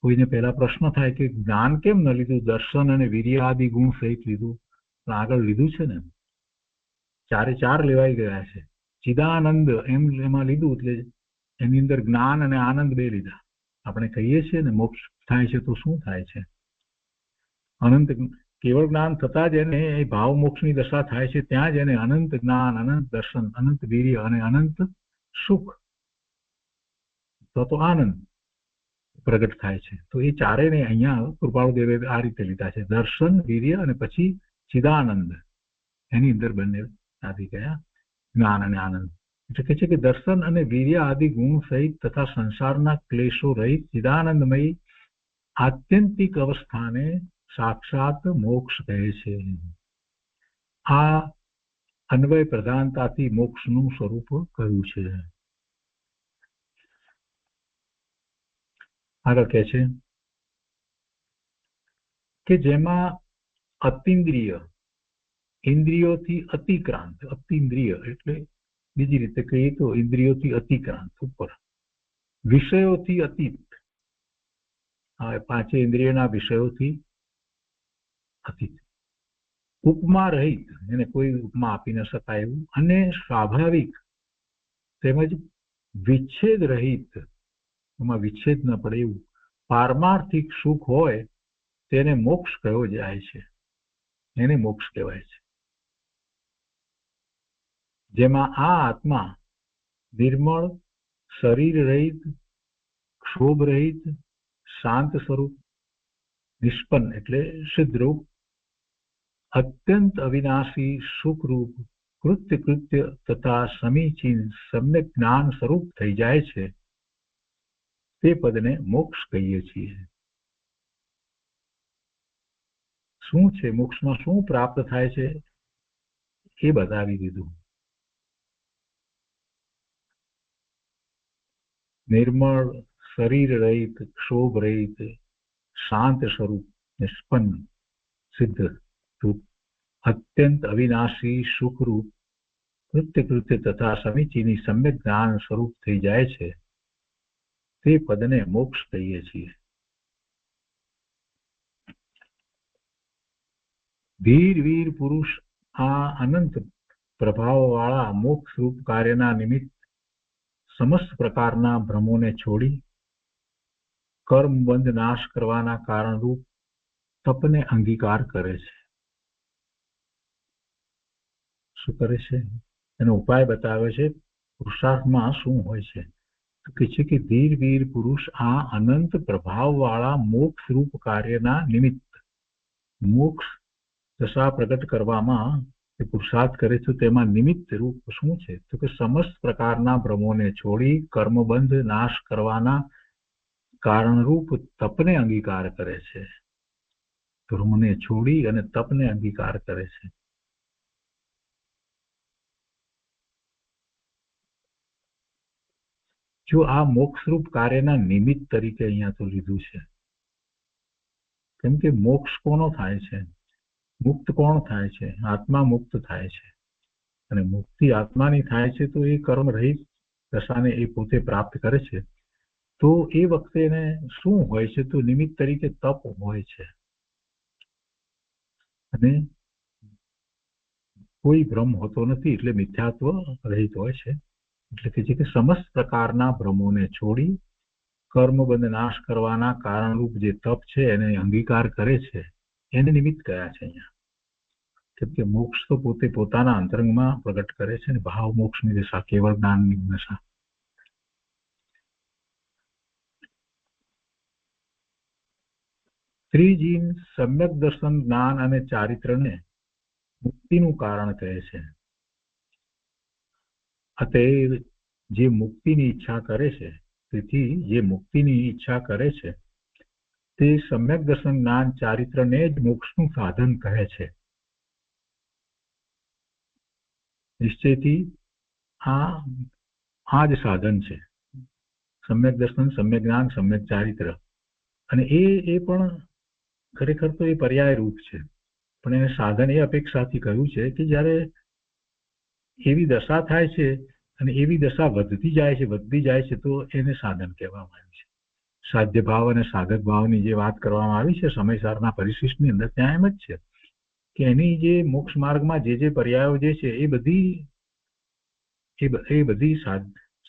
કોઈને પહેલા પ્રશ્ન થાય કે જ્ઞાન કેમ ન લીધું, દર્શન અને વીર્ય આદિ ગુણ સહિત લીધું? પણ આગળ લીધું છે ને, ચારે ચાર લેવાઈ ગયા છે. ચિદાનંદ એમાં લીધું એટલે એની અંદર જ્ઞાન અને આનંદ બે લીધા. આપણે કહીએ છીએ ને મોક્ષ થાય છે તો શું થાય છે? અનંત કેવળ જ્ઞાન થતા જ એને એ ભાવ મોક્ષની દશા થાય છે. ત્યાં જ એને અનંત જ્ઞાન, અનંત દર્શન, અનંત વીર્ય અને અનંત સુખ તો આનંદ પ્રગટ થાય છે. તો એ ચારેયને અહીંયા કૃપાળુ દેવે આ રીતે લીધા છે, દર્શન, વીર્ય અને પછી ચિદાનંદ. એની અંદર બંને આવી ગયા જ્ઞાન અને આનંદ. એટલે કહે છે કે દર્શન અને વીર્ય આદિ ગુણ સહિત તથા સંસારના ક્લેશો રહિત ચિદાનંદમય આત્યંતિક અવસ્થાને સાક્ષાત મોક્ષ કહે છે. આ અન્વય પ્રધાનતાથી મોક્ષનું સ્વરૂપ કહ્યું છે. આગળ કહે છે કે જેમાં અતિન્દ્રિય, ઇન્દ્રિયોથી અતિક્રાંત, અતિન્દ્રિય એટલે બીજી રીતે કહીએ તો ઇન્દ્રિયોથી અતિક્રાંત ઉપર, વિષયોથી અતીત, પાંચે ઇન્દ્રિયોના વિષયોથી અતીત, ઉપમા રહિત, એને કોઈ ઉપમા આપી ન શકાય એવું, અને સ્વાભાવિક તેમજ વિચ્છેદ રહિત, એમાં વિચ્છેદ ન પડે એવું પારમાર્થિક સુખ હોય તેને મોક્ષ કહ્યો જાય છે. એને મોક્ષ કહેવાય છે. જેમાં આ આત્મા નિર્મળ, શરીર રહિત, ક્ષોભ રહિત, શાંત સ્વરૂપ, નિષ્પન્ન એટલે સિદ્ધરૂપ, અત્યંત અવિનાશી સુખરૂપ, કૃત્ય તથા સમીચીન સમ્યક જ્ઞાન સ્વરૂપ થઈ જાય છે. તે પદને મોક્ષ કહીએ છીએ. શું છે મોક્ષમાં, શું પ્રાપ્ત થાય છે એ બતાવી દીધું. નિર્મળ, શરીર રહિત, ક્ષોભ રહિત, શાંત સ્વરૂપ, નિષ્પન્ન, સિદ્ધ રૂપ, અત્યંત અવિનાશી સુખરૂપ, કૃત્ય તથા સમીચીની સમ્યક જ્ઞાન સ્વરૂપ થઈ જાય છે. તે પદને મોક્ષ કહીએ છીએ. ધીર વીર પુરુષ આ અનંત પ્રભાવ વાળા મોક્ષ રૂપ કાર્યના નિમિત્ત સમસ્ત પ્રકારના ભ્રમોને છોડી કર્મ બંધ નાશ કરવાના કારણરૂપ તપને અંગીકાર કરે છે. શું કરે છે? એનો ઉપાય બતાવે છે. પુરુષાર્થમાં શું હોય છે? કહે છે કે ધીર વીર પુરુષ આ અનંત પ્રભાવ વાળા મોક્ષ રૂપ કાર્યના નિમિત્ત, મોક્ષ દશા પ્રગટ કરવામાં જે પુરુષાર્થ કરે છે તેમાં નિમિત્ત રૂપ શું છે? તો કે સમસ્ત પ્રકારના ભ્રમોને છોડી કર્મબંધ નાશ કરવાના કારણરૂપ તપને અંગીકાર કરે છે. ભ્રમને છોડી અને તપને અંગીકાર કરે છે. જો આ મોક્ષરૂપ કાર્યના નિમિત્ત તરીકે અહીંયા તો લીધું છે, કેમ કે મોક્ષ કોનો થાય છે? મુક્ત કોણ થાય છે? આત્મા મુક્ત થાય છે. અને મુક્તિ આત્માની થાય છે તો એ કર્મ રહિત દશાને એ પોતે પ્રાપ્ત કરે છે. તો એ વખતે એને શું હોય છે? તો નિમિત્ત તરીકે તપ હોય છે. અને કોઈ ભ્રમ હોતો નથી, એટલે મિથ્યાત્વ રહિત હોય છે. એટલે કે જે કે સમસ્ત પ્રકારના ભ્રમોને છોડી કર્મબંધ નાશ કરવાના કારણરૂપ જે તપ છે એને અંગીકાર કરે છે, એને નિમિત્ત કયા છે અહીંયા. કેમ કે મોક્ષ તો પોતે પોતાના અંતરંગમાં પ્રગટ કરે છે ને ભાવ મોક્ષની દશા, કેવળ જ્ઞાનની દશા. ત્રીજી સમ્યક દર્શન, જ્ઞાન અને ચારિત્રને મુક્તિનું કારણ કહે છે. અતએવ જે મુક્તિની ઈચ્છા કરે છે, તેથી જે મુક્તિની ઈચ્છા કરે છે તે સમ્યક દર્શન, જ્ઞાન, ચારિત્રને જ મોક્ષનું સાધન કહે છે. નિશ્ચયથી આ જ સાધન છે, સમ્યક દર્શન, સમ્યક જ્ઞાન, સમ્યક ચારિત્ર. અને એ પણ ખરેખર તો એ પર્યાય રૂપ છે, પણ એને સાધન એ અપેક્ષાથી કહ્યું છે કે જ્યારે એવી દશા થાય છે અને એવી દશા વધતી જાય છે તો એને સાધન કહેવામાં આવ્યું છે. સાધ્ય ભાવ અને સાધક ભાવની જે વાત કરવામાં આવી છે સમયસારના પરિશિષ્ટની અંદર, ત્યાં એમ જ છે કે એની જે મોક્ષ માર્ગમાં જે પર્યાયો જે છે એ બધી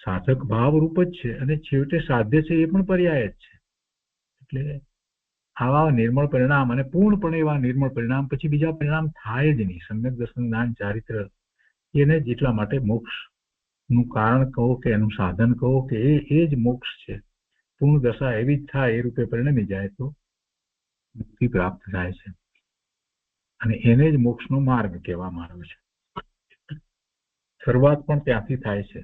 સાધક ભાવ રૂપ જ છે, અને છેવટે સાધ્ય છે એ પણ પર્યાય જ છે. એટલે આવા નિર્મળ પરિણામ, અને પૂર્ણપણે એવા નિર્મળ પરિણામ પછી બીજા પરિણામ થાય જ નહીં. સમ્યક દર્શન, જ્ઞાન, ચારિત્ર એને જેટલા માટે મોક્ષનું કારણ કહો કે એનું સાધન કહો કે એ જ મોક્ષ છે. પૂર્ણ દશા એવી જ થાય, એ રૂપે પરિણમી જાય તો મુક્તિ પ્રાપ્ત થાય છે, અને એને જ મોક્ષનો માર્ગ કહેવામાં આવે છે. શરૂઆત પણ ત્યાંથી થાય છે.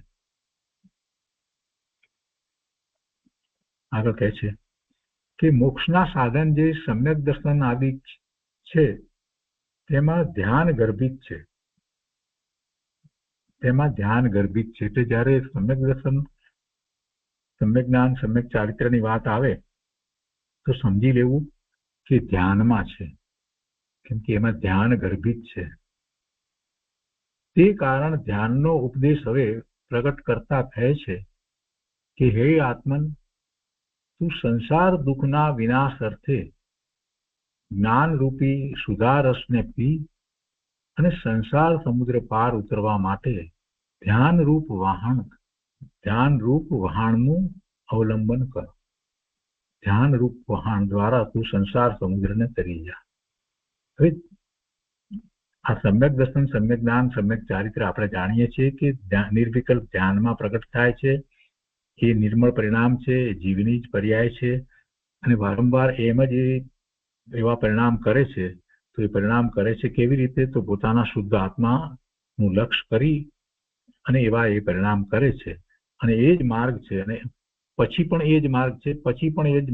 આગળ કહે છે કે મોક્ષના સાધન જે સમ્યક દર્શન આદિ છે તેમાં ધ્યાન ગર્ભિત છે. એટલે જ્યારે સમ્યક દર્શન, સમ્યક જ્ઞાન, સમ્યક ચારિત્રની વાત આવે તો સમજી લેવું કે ધ્યાનમાં છે, કેમ કે એમાં ધ્યાન ગર્ભિત છે. તે કારણ ધ્યાનનો ઉપદેશ હવે પ્રગટ કરતા કહે છે કે હે આત્મન, તું સંસાર દુઃખના વિનાશ અર્થે જ્ઞાન રૂપી સુધારસને પી અને સંસાર સમુદ્ર પાર ઉતરવા માટે ધ્યાનરૂપ વહાણનું અવલંબન કર. ધ્યાનરૂપ વહાણ દ્વારા તું સંસાર સમુદ્રને તરી જા. હવે આ સમ્યક દર્શન, સમ્યક જ્ઞાન, સમ્યક ચારિત્ર આપણે જાણીએ છીએ કે નિર્વિકલ્પ ધ્યાનમાં પ્રગટ થાય છે. એ નિર્મળ પરિણામ છે, જીવની જ પર્યાય છે, અને વારંવાર એમ જ એવા પરિણામ કરે છે. તો એ પરિણામ કરે છે કેવી રીતે? તો પોતાના શુદ્ધ આત્માનું લક્ષ્ય કરી અને એવા એ પરિણામ કરે છે, અને એ જ માર્ગ છે, અને પછી પણ એ જ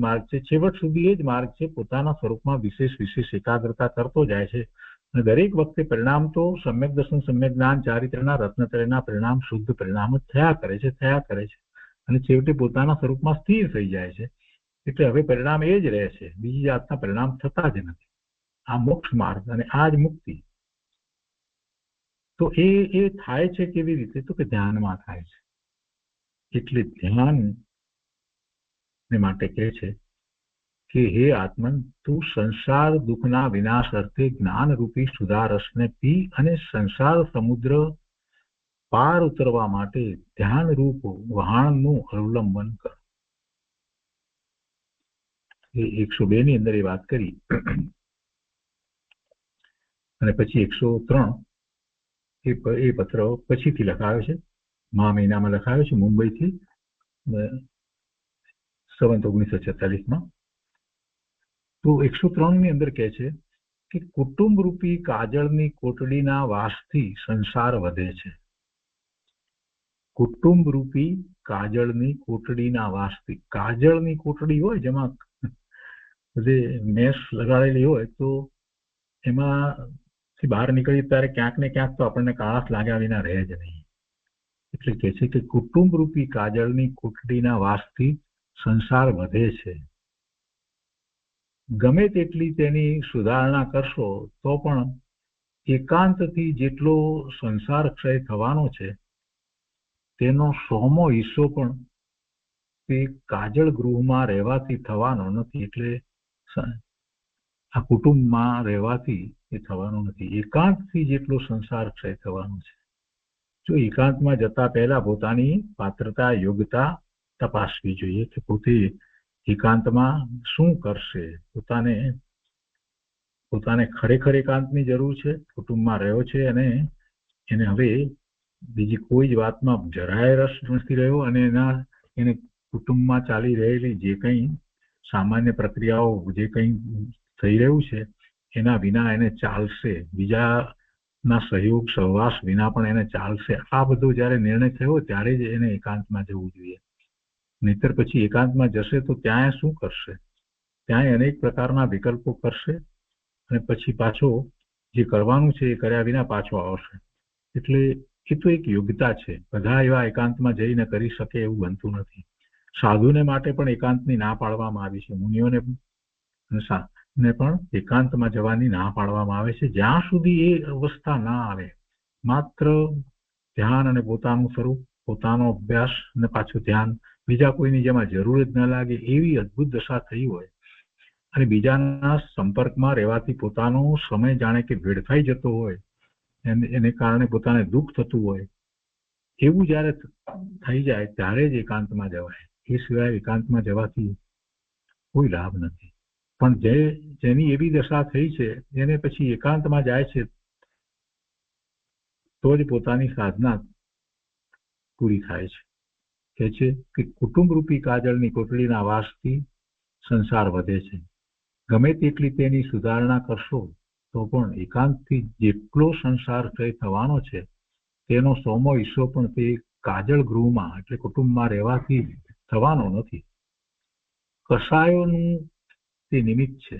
માર્ગ છે, છેવટ સુધી એ જ માર્ગ છે. પોતાના સ્વરૂપમાં વિશેષ એકાગ્રતા કરતો જાય છે, અને દરેક વખતે પરિણામ તો સમ્યક દર્શન, સમ્યક જ્ઞાન, ચારિત્રના રત્નત્રયના પરિણામ, શુદ્ધ પરિણામ જ થયા કરે છે, અને છેવટે પોતાના સ્વરૂપમાં સ્થિર થઈ જાય છે. એટલે હવે પરિણામ એ જ રહે છે, બીજી જાતના પરિણામ થતા જ નથી. આ મોક્ષ માર્ગ અને આ જ મુક્તિ. તો એ થાય છે કેવી રીતે? તો કે ધ્યાનમાં થાય છે. એટલે ધ્યાન માટે કહે છે કે હે આત્મન, તું સંસાર દુઃખના વિનાશ અર્થે જ્ઞાન રૂપી સુધારસને પી અને સંસાર સમુદ્ર પાર ઉતરવા માટે ધ્યાન રૂપ વહાણનું અવલંબન કર. એ 102 ની અંદર એ વાત કરી, અને પછી 103 એ પત્ર પછીથી લખાયો છે, મહિનામાં લખાયો છે, મુંબઈથી, સંવત 1946માં. તો 103 ની અંદર કહે છે કે કુટુંબ રૂપી કાજળની કોટડીના વાસથી સંસાર વધે છે. કુટુંબ રૂપી કાજળની કોટડીના વાસથી. કાજળની કોટડી હોય જેમાં જે મેસ લગાડેલી હોય, તો એમાંથી બહાર નીકળીએ ત્યારે ક્યાંક ને ક્યાંક તો આપણને કાળાશ લાગ્યા વિના રહે જ નહીં. એટલે કહે છે કે કુટુંબ રૂપી કાજળની કોટડીના વાસથી સંસાર વધે છે. ગમે તેટલી તેની સુધારણા કરશો તો પણ એકાંતથી જેટલો સંસાર ક્ષય થવાનો છે તેનો 100મો હિસ્સો પણ તે કાજળ ગૃહમાં રહેવાથી થવાનો નથી. એટલે આ કુટુંબમાં રહેવાથી એ થવાનું નથી. એકાંતથી જેટલો સંસાર ક્ષય થવાનો છે. જો એકાંતમાં જતા પહેલા પોતાની પાત્રતા યોગ્યતા તપાસવી જોઈએ કે પોતે એકાંતમાં શું કરશે. પોતાને ખરેખર એકાંતની જરૂર છે, કુટુંબમાં રહ્યો છે અને એને હવે બીજી કોઈ જ વાતમાં જરાય રસ નથી રહ્યો અને એને કુટુંબમાં ચાલી રહેલી જે કંઈ સામાન્ય પ્રક્રિયાઓ જે કંઈ થઈ રહ્યું છે એના વિના એને ચાલશે, બીજાના સહયોગ સહવાસ વિના પણ એને ચાલશે. આ બધો જ્યારે નિર્ણય થયો ત્યારે જ એને એકાંતમાં જવું જોઈએ. નહીતર પછી એકાંતમાં જશે તો ત્યાં શું કરશે? ત્યાં અનેક પ્રકારના વિકલ્પો કરશે અને પછી પાછો જે કરવાનું છે એ કર્યા વિના પાછો આવશે. એટલે એ તો એક યોગ્યતા છે. બધા એવા એકાંતમાં જઈને કરી શકે એવું બનતું નથી. સાધુને માટે પણ એકાંતની ના પાડવામાં આવી છે. મુનિઓને પણ એકાંતમાં જવાની ના પાડવામાં આવે છે જ્યાં સુધી એ અવસ્થા ના આવે. માત્ર ધ્યાન અને પોતાનું સ્વરૂપ, પોતાનો અભ્યાસ અને પાછું ધ્યાન, બીજા કોઈની જેમાં જરૂર જ ન લાગે એવી અદભુત દશા થઈ હોય અને બીજાના સંપર્કમાં રહેવાથી પોતાનો સમય જાણે કે વેડફાઈ જતો હોય, એને કારણે પોતાને દુઃખ થતું હોય, એવું જ્યારે થઈ જાય ત્યારે જ એકાંતમાં જવાય. એ સિવાય એકાંતમાં જવાથી કોઈ લાભ નથી. પણ જેની એવી દશા થઈ છે એને પછી એકાંતમાં જાય છે તો જ પોતાની સાધના પૂરી થાય છે. કહે છે કે કુટુંબ રૂપી કાજળની કોટડીના વાસથી સંસાર વધે છે. ગમે તેટલી તેની સુધારણા કરશો તો પણ એકાંતથી જેટલો સંસાર ક્ષય થવાનો છે તેનો 100મો હિસ્સો પણ તે કાજળ ગૃહમાં એટલે કુટુંબમાં રહેવાથી થવાનો નથી. કસાયોનું તે નિમિત્ત છે.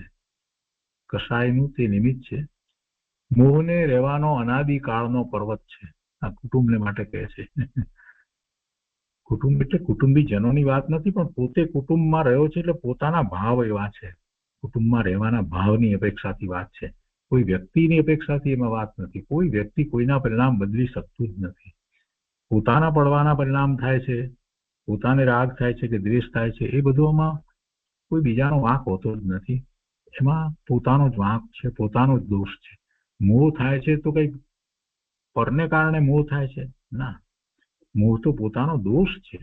કસાયનું તે નિમિત્ત છે. મોહને રહેવાનો અનાદિકાળનો પર્વત છે. આ કુટુંબને માટે કહે છે. કુટુંબ એટલે કુટુંબીજનોની વાત નથી, પણ પોતે કુટુંબમાં રહ્યો છે એટલે પોતાના ભાવ એવા છે. કુટુંબમાં રહેવાના ભાવની અપેક્ષાથી વાત છે. કોઈ વ્યક્તિની અપેક્ષાથી એમાં વાત નથી. કોઈ વ્યક્તિ કોઈના પરિણામ બદલી શકતું જ નથી. પોતાના પડવાના પરિણામ થાય છે, પોતાને રાગ થાય છે કે દ્વેષ થાય છે, એ બધુંમાં કોઈ બીજાનો વાંક હોતો જ નથી. એમાં પોતાનો જ વાંક છે, પોતાનો જ દોષ છે. મોહ થાય છે તો કઈ પરને કારણે મોહ થાય છે? ના, મોહ તો પોતાનો દોષ છે.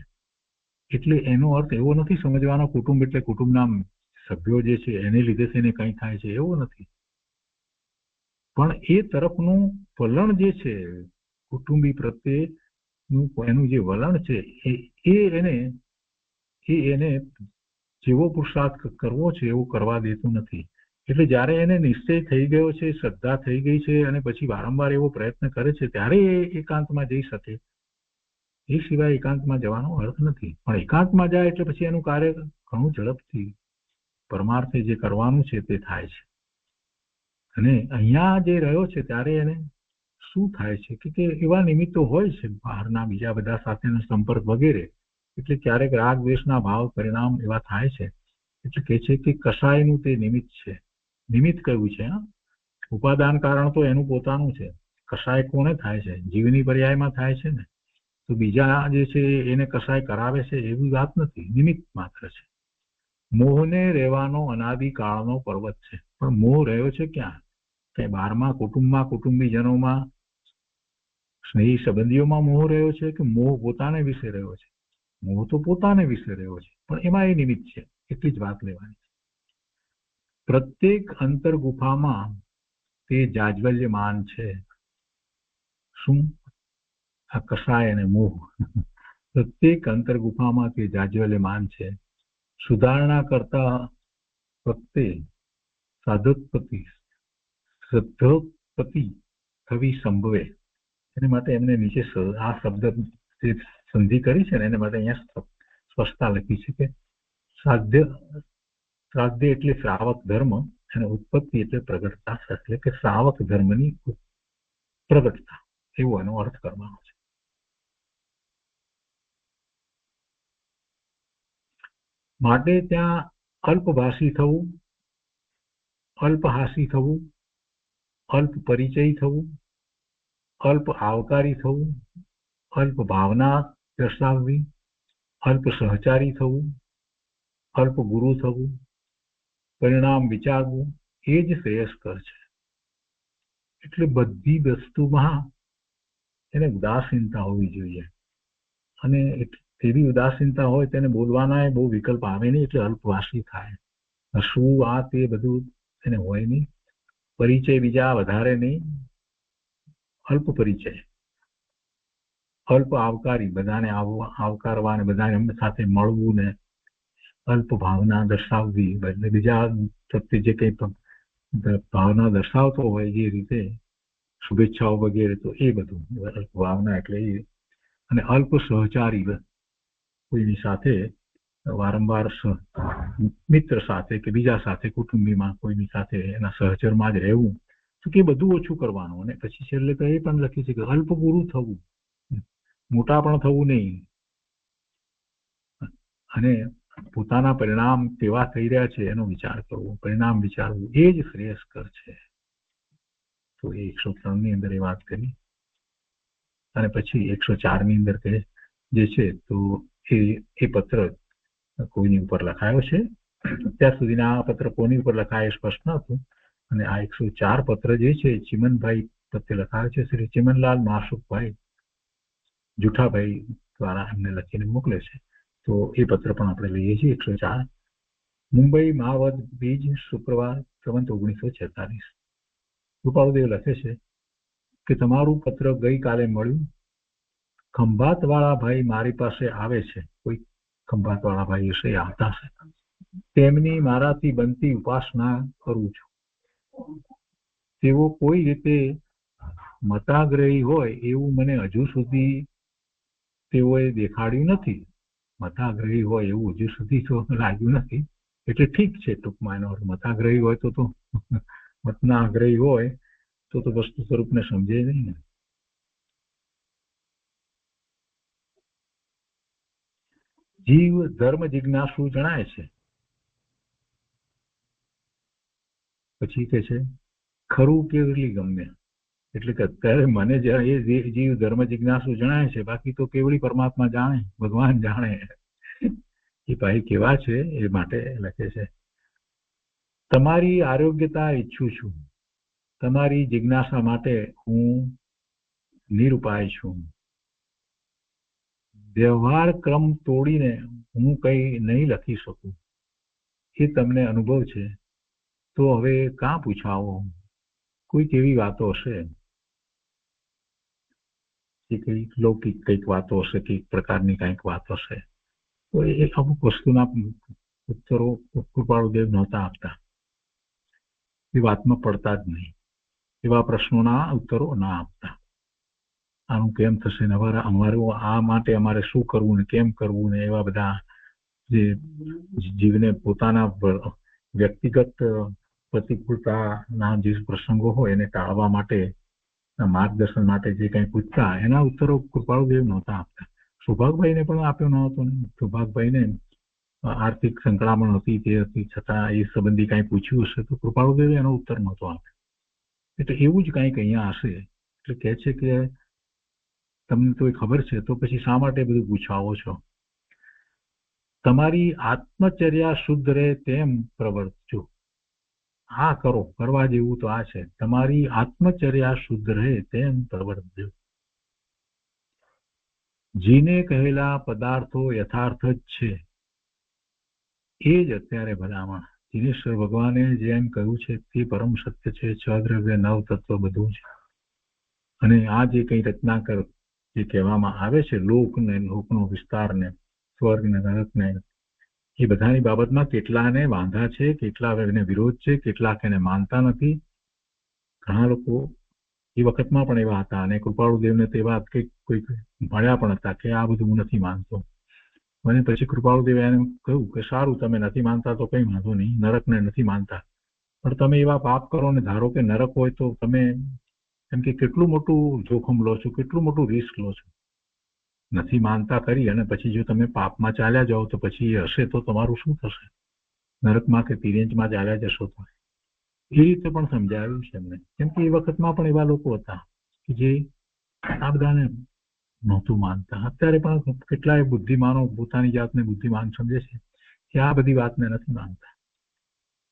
એટલે એનો અર્થ એવો નથી સમજવાનો કુટુંબ એટલે કુટુંબના સભ્યો જે છે એને લીધે થઈને કંઈ થાય છે એવો નથી. પણ એ તરફનું વલણ જે છે કુટુંબી પ્રત્યે એનું જે વલણ છે એને જેવો પુરુષાર્થ કરવો છે એવું કરવા દેતું નથી. એટલે જ્યારે એને નિશ્ચય થઈ ગયો છે, શ્રદ્ધા થઈ ગઈ છે અને પછી વારંવાર એવો પ્રયત્ન કરે છે ત્યારે એ એકાંતમાં જઈ શકે. એ સિવાય એકાંતમાં જવાનો અર્થ નથી. પણ એકાંતમાં જાય એટલે પછી એનું કાર્ય ઘણું ઝડપથી પરમાર્થે જે કરવાનું છે તે થાય છે. અને અહીંયા જે રહ્યો છે ત્યારે એને શું થાય છે કે એવા નિમિત્તો હોય છે બહારના બીજા બધા સાથેનો સંપર્ક વગેરે, એટલે ક્યારેક રાગ દ્વેષના ભાવ પરિણામ એવા થાય છે. એટલે કહે છે કે કસાયનું તે નિમિત્ત છે. નિમિત્ત કયું છે? ઉપાદાન કારણ તો એનું પોતાનું છે. કસાય કોને થાય છે? જીવની પર્યાયમાં થાય છે ને. તો બીજા જે છે એને કસાય કરાવે છે એવી વાત નથી, નિમિત્ત માત્ર છે. મોહને રહેવાનો અનાદિકાળનો પર્વત છે. પણ મોહ રહ્યો છે ક્યાં? કે બહારમાં કુટુંબમાં, કુટુંબીજનોમાં, સ્નેહી સંબંધીઓમાં મોહ રહ્યો છે કે મોહ પોતાને વિશે રહ્યો છે? મોહ તો પોતાને વિશે રહ્યો છે, પણ એમાં એ નિમિત્ત છે. એટલી જ વાત લેવાની છે. પ્રત્યેક અંતર ગુફામાં તે જાજ્વલ્યમાન છે. શું? આ કસાય અને મોહ પ્રત્યેક અંતર ગુફામાં તે જાજ્વલ્યમાન છે. સુધારણા કરતા વખતે શ્રદ્ધોત્પત્તિ થવી સંભવે. એના માટે એમને નીચે આ શબ્દ જે સંધિ કરી છે ને એના માટે અહીંયા સ્પષ્ટતા લખી છે કે શ્રાદ્ધ એટલે શ્રાવક ધર્મ અને ઉત્પત્તિ એટલે પ્રગટતા, એટલે કે શ્રાવક ધર્મની પ્રગટતા, એવો એનો અર્થ કરવાનો છે. માટે ત્યાં અલ્પભાષી થવું, અલ્પહાસી થવું, અલ્પ પરિચય થવું, અલ્પ આવકારી થવું, અલ્પ ભાવના દર્શાવવી, અલ્પ સહચારી થવું, અલ્પ ગુરુ થવું, પરિણામ વિચારવું, એ જ શ્રેયસ્કર છે. એટલે બધી વસ્તુમાં એને ઉદાસીનતા હોવી જોઈએ, અને એવી ઉદાસીનતા હોય તેને બોલવાના બહુ વિકલ્પ આવે નહીં, એટલે અલ્પવાસી થાય. શું આ તે બધું એને હોય નહીં, પરિચય બીજા વધારે નહીં, અલ્પ પરિચય, અલ્પ આવકારી, બધાને આવકારવા ને બધાને સાથે મળવું ને અલ્પ ભાવના દર્શાવવી, બીજા પ્રત્યે જે કંઈ ભાવના દર્શાવતો હોય જે રીતે શુભેચ્છાઓ વગેરે, તો એ બધું અલ્પ ભાવના એટલે એ. અને અલ્પ સહચારી, કોઈની સાથે વારંવાર મિત્ર સાથે કે બીજા સાથે કુટુંબીમાં કોઈની સાથે એના સહચરમાં જ રહેવું, તો કે બધું ઓછું કરવાનું. અને પછી છેલ્લે તો એ પણ લખ્યું છે કે અલ્પ ગુરુ થવું, મોટા પણ થવું નહીં, અને પોતાના પરિણામ કેવા થઈ રહ્યા છે એનો વિચાર કરવો, પરિણામ વિચારવું, એ જ શ્રેયસ્કર છે. તો એ 103 ની અંદર એ વાત કરી. અને પછી 104 ની અંદર કહે જે છે, તો એ પત્ર કોઈની ઉપર લખાયો છે. અત્યાર સુધીના આ પત્ર કોની ઉપર લખાય સ્પષ્ટ નહોતું, અને આ 104 પત્ર જે છે ચિમનભાઈ પ્રત્યે લખાયો છે. શ્રી ચિમનલાલ માસુકભાઈ જુઠાભાઈ દ્વારા એમને લખીને મોકલે છે. તો એ પત્ર પણ આપણે લઈએ છીએ. 104 મુંબઈ મહાવદ બીજ શુક્રવાર 1946. કૃપાળુદેવ લખે છે કે તમારું પત્ર ગઈકાલે મળ્યું. ખંભાતવાળા ભાઈ મારી પાસે આવે છે, કોઈ ખંભાતવાળા ભાઈ હશે, આવતા છે. તેમની મારાથી બનતી ઉપાસના કરું છું. તેઓ કોઈ રીતે મતાગ્રહી હોય એવું મને હજુ સુધી તેઓએ દેખાડ્યું નથી. મતાગ્રહી હોય એવું હજુ સુધી તો લાગ્યું નથી. એટલે ઠીક છે, ટૂંકમાં એનો અર્થ મતાગ્રહી હોય તો મતના આગ્રહી હોય તો વસ્તુ સ્વરૂપને સમજે નહીં ને. જીવ ધર્મ જિજ્ઞાસુ જણાય છે. પછી કે છે ખરું કેવલી ગમે, એટલે કે અત્યારે મને એ જીવ ધર્મ જિજ્ઞાસુ જણાય છે, બાકી તો કેવળી પરમાત્મા જાણે, ભગવાન જાણે. એ ભાઈ કેવા છે એ માટે લખે છે. તમારી આરોગ્યતા ઈચ્છું છું. તમારી જિજ્ઞાસા માટે હું નિરુપાય છું. વ્યવહાર ક્રમ તોડીને હું કંઈ નહીં લખી શકું, એ તમને અનુભવ છે. તો હવે કાં પૂછાવો? કોઈક એવી વાતો હશે, કંઈક લૌકિક કંઈક વાતો હશે, કંઈક પ્રકારની કંઈક વાતો હશે. તો એ અમુક વસ્તુના ઉત્તરો કૃપાળુદેવ નહોતા આપતા, એ વાતમાં પડતા જ નહીં. એવા પ્રશ્નોના ઉત્તરો ના આપતા. આનું કેમ થશે ને અમારું આ માટે અમારે શું કરવું ને કેમ કરવું ને, એવા બધા જે જીવને પોતાના વ્યક્તિગત પ્રતિકૂળતાના જે પ્રસંગો હોય એને ટાળવા માટે, માર્ગદર્શન માટે જે કંઈ પૂછતા, એના ઉત્તરો કૃપાળુદેવ નહોતા આપતા. સૌભાગભાઈને પણ આપ્યો ન હતો ને. સૌભાગભાઈને આર્થિક સંકળામણ હતી, તે હતી, છતાં એ સંબંધી કાંઈ પૂછ્યું હશે તો કૃપાળુદેવે એનો ઉત્તર નહોતો આપ્યો. એટલે એવું જ કંઈક અહીંયા હશે. એટલે કહે છે કે તમને તો ખબર છે, તો પછી શા માટે બધું પૂછાવો છો? તમારી આત્મચર્યા શુદ્ધ રહે તેમ પ્રવર્તજો. આ કરો, કરવા જેવું તો આ છે. તમારી આત્મચર્યા શુદ્ધ રહે તેમ પ્રવર્તજો. જીને કહેલા પદાર્થો યથાર્થ જ છે, એ જ અત્યારે ભલામણ. જીનેશ્વર ભગવાને જેમ કહ્યું છે તે પરમ સત્ય છે. 6 દ્રવ્ય 9 તત્વ બધું છે. અને આ જે કંઈ રચનાકર જે કહેવામાં આવે છે, લોકને, લોકનો વિસ્તારને, સ્વર્ગને, નરકને, એ બધાની બાબતમાં કેટલાને વાંધા છે, કેટલા એને વિરોધ છે, કેટલાક એને માનતા નથી. ઘણા લોકો એ વખતમાં પણ એવા હતા, અને કૃપાળુદેવને તે વાત કોઈ મળ્યા પણ હતા કે આ બધું હું નથી માનતો. અને પછી કૃપાળુદેવે એને કહ્યું કે સારું, તમે નથી માનતા તો કંઈ વાંધો નહીં, નરકને નથી માનતા, પણ તમે એવા પાપ કરો ને ધારો કે નરક હોય તો તમે એમ કે કેટલું મોટું જોખમ લો છો, કેટલું મોટું રિસ્ક લો છો. નથી માનતા કરી અને પછી જો તમે પાપમાં ચાલ્યા જાઓ તો પછી એ હશે તો તમારું શું થશે? નરકમાં કે તિર્યંચમાં ચાલ્યા જશો તો. એ રીતે પણ સમજાવ્યું છે એમને. કેમ કે એ વખતમાં પણ એવા લોકો હતા કે જે આ બધાને નહોતું માનતા. અત્યારે પણ કેટલાય બુદ્ધિમાનો પોતાની જાતને બુદ્ધિમાન સમજે છે કે આ બધી વાતને નથી માનતા.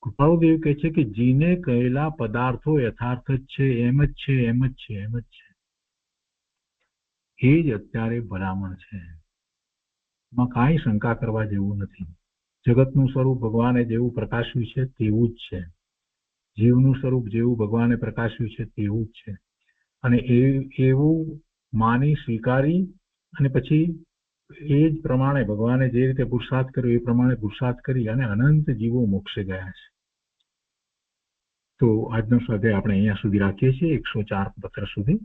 કૃપાળુદેવ કહે છે કે જીને કહેલા પદાર્થો યથાર્થ જ છે, એમ જ છે, એમ જ છે, એમ જ છે, એ જ અત્યારે ભલામણ છે. એમાં કાંઈ શંકા કરવા જેવું નથી. જગતનું સ્વરૂપ ભગવાને જેવું પ્રકાશ્યું છે તેવું જ છે. જીવનું સ્વરૂપ જેવું ભગવાને પ્રકાશ્યું છે તેવું જ છે. અને એવું માની સ્વીકારી અને પછી એ જ પ્રમાણે ભગવાને જે રીતે પુરુષાર્થ કર્યો એ પ્રમાણે પુરુષાર્થ કરી અને અનંત જીવો મોક્ષે ગયા છે. તો આજનો સ્વાધ્યાય આપણે અહીંયા સુધી રાખીએ છીએ, 104 પત્ર સુધી.